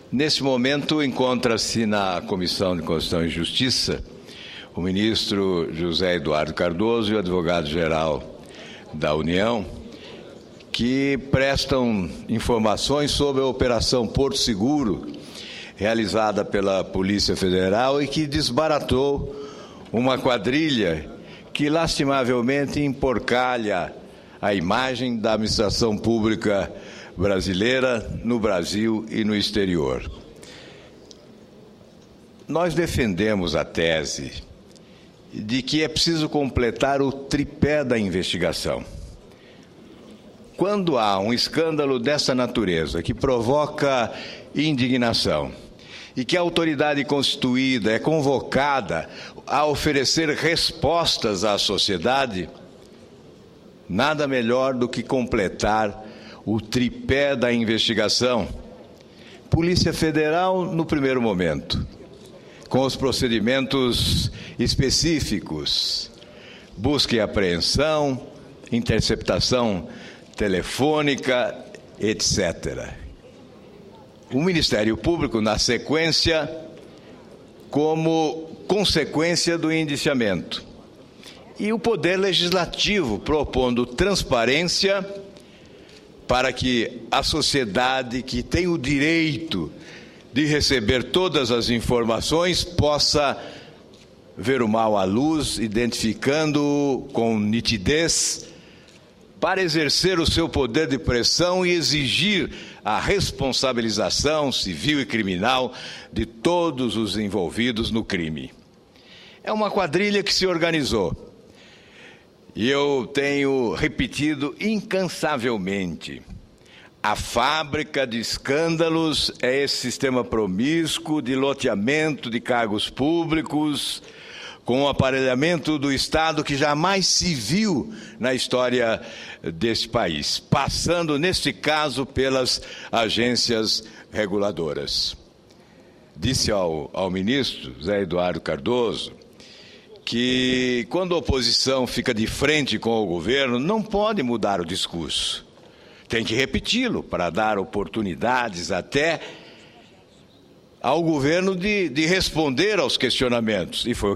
Nesse momento, encontra-se na Comissão de Constituição e Justiça o ministro José Eduardo Cardoso e o advogado-geral da União, que prestam informações sobre a Operação Porto Seguro, realizada pela Polícia Federal e que desbaratou uma quadrilha que, lastimavelmente, emporcalha a imagem da administração pública brasileira no Brasil e no exterior. Nós defendemos a tese de que é preciso completar o tripé da investigação. Quando há um escândalo dessa natureza que provoca indignação e que a autoridade constituída é convocada a oferecer respostas à sociedade, nada melhor do que completar o tripé da investigação. Polícia Federal, no primeiro momento, com os procedimentos específicos, busca e apreensão, interceptação telefônica, etc. O Ministério Público, na sequência, como consequência do indiciamento. E o Poder Legislativo propondo transparência para que a sociedade que tem o direito de receber todas as informações possa ver o mal à luz, identificando-o com nitidez, para exercer o seu poder de pressão e exigir a responsabilização civil e criminal de todos os envolvidos no crime. É uma quadrilha que se organizou. E eu tenho repetido incansavelmente, a fábrica de escândalos é esse sistema promíscuo de loteamento de cargos públicos, com o aparelhamento do Estado que jamais se viu na história desse país, passando, neste caso, pelas agências reguladoras. Disse ao ministro José Eduardo Cardoso que, quando a oposição fica de frente com o governo, não pode mudar o discurso. Tem que repeti-lo para dar oportunidades até ao governo de responder aos questionamentos. E foi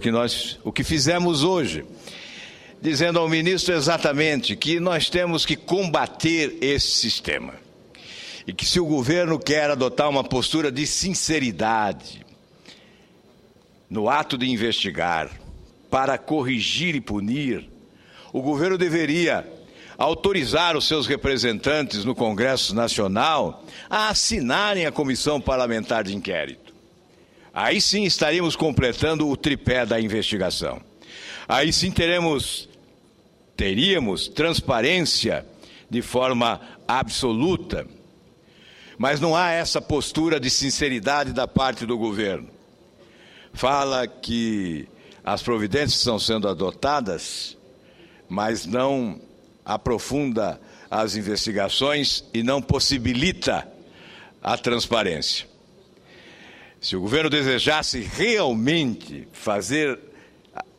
o que fizemos hoje, dizendo ao ministro exatamente que nós temos que combater esse sistema. E que se o governo quer adotar uma postura de sinceridade no ato de investigar, para corrigir e punir, o governo deveria autorizar os seus representantes no Congresso Nacional a assinarem a Comissão Parlamentar de Inquérito. Aí sim estaríamos completando o tripé da investigação. Aí sim teríamos transparência de forma absoluta. Mas não há essa postura de sinceridade da parte do governo. Fala que as providências estão sendo adotadas, mas não aprofunda as investigações e não possibilita a transparência. Se o governo desejasse realmente fazer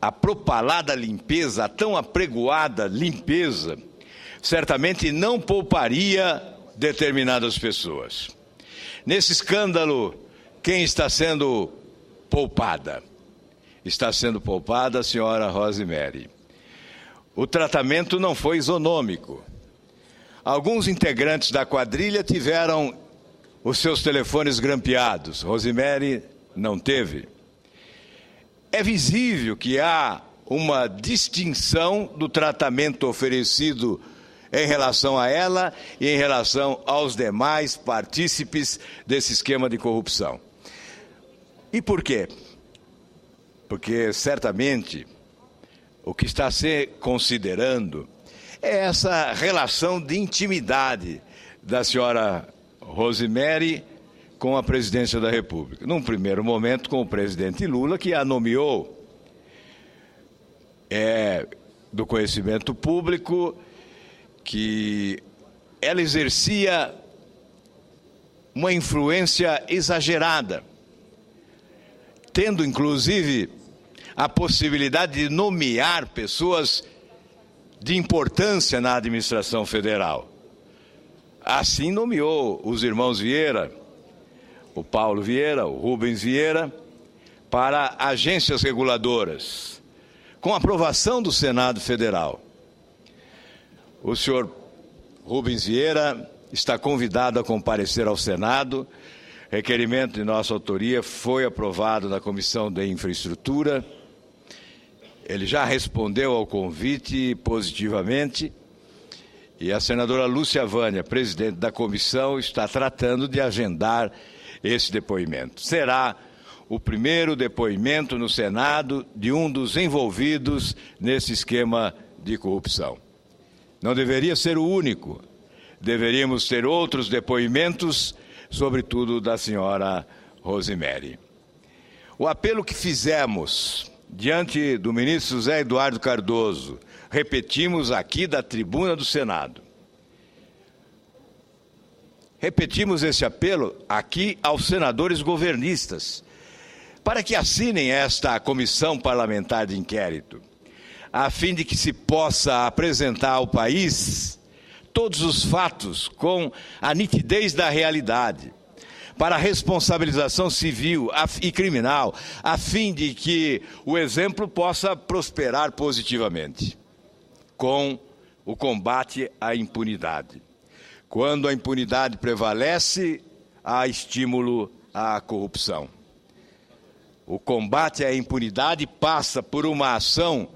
a propalada limpeza, a tão apregoada limpeza, certamente não pouparia determinadas pessoas. Nesse escândalo, quem está sendo poupada? Está sendo poupada a senhora Rosemary. O tratamento não foi isonômico. Alguns integrantes da quadrilha tiveram os seus telefones grampeados. Rosemary não teve. É visível que há uma distinção do tratamento oferecido em relação a ela e em relação aos demais partícipes desse esquema de corrupção. E por quê? Porque, certamente, o que está se considerando é essa relação de intimidade da senhora Rosemary com a presidência da República. Num primeiro momento, com o presidente Lula, que a nomeou. É do conhecimento público que ela exercia uma influência exagerada, tendo, inclusive, a possibilidade de nomear pessoas de importância na administração federal. Assim nomeou os irmãos Vieira, o Paulo Vieira, o Rubens Vieira, para agências reguladoras, com aprovação do Senado Federal. O senhor Rubens Vieira está convidado a comparecer ao Senado. Requerimento de nossa autoria foi aprovado na Comissão de Infraestrutura. Ele já respondeu ao convite positivamente e a senadora Lúcia Vânia, presidente da comissão, está tratando de agendar esse depoimento. Será o primeiro depoimento no Senado de um dos envolvidos nesse esquema de corrupção. Não deveria ser o único. Deveríamos ter outros depoimentos, sobretudo da senhora Rosemary. O apelo que fizemos diante do ministro José Eduardo Cardoso, repetimos aqui da tribuna do Senado. Repetimos esse apelo aqui aos senadores governistas, para que assinem esta comissão parlamentar de inquérito, a fim de que se possa apresentar ao país todos os fatos com a nitidez da realidade, para a responsabilização civil e criminal, a fim de que o exemplo possa prosperar positivamente, com o combate à impunidade. Quando a impunidade prevalece, há estímulo à corrupção. O combate à impunidade passa por uma ação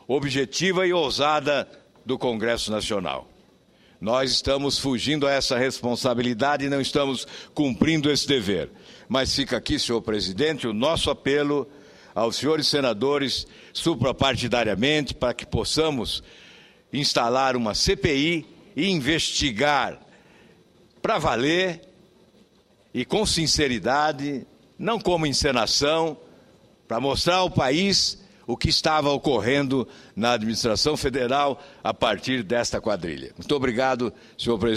objetiva e ousada do Congresso Nacional. Nós estamos fugindo a essa responsabilidade e não estamos cumprindo esse dever. Mas fica aqui, senhor presidente, o nosso apelo aos senhores senadores, suprapartidariamente, para que possamos instalar uma CPI e investigar para valer e com sinceridade, não como encenação, para mostrar ao país o que estava ocorrendo na administração federal a partir desta quadrilha. Muito obrigado, senhor presidente.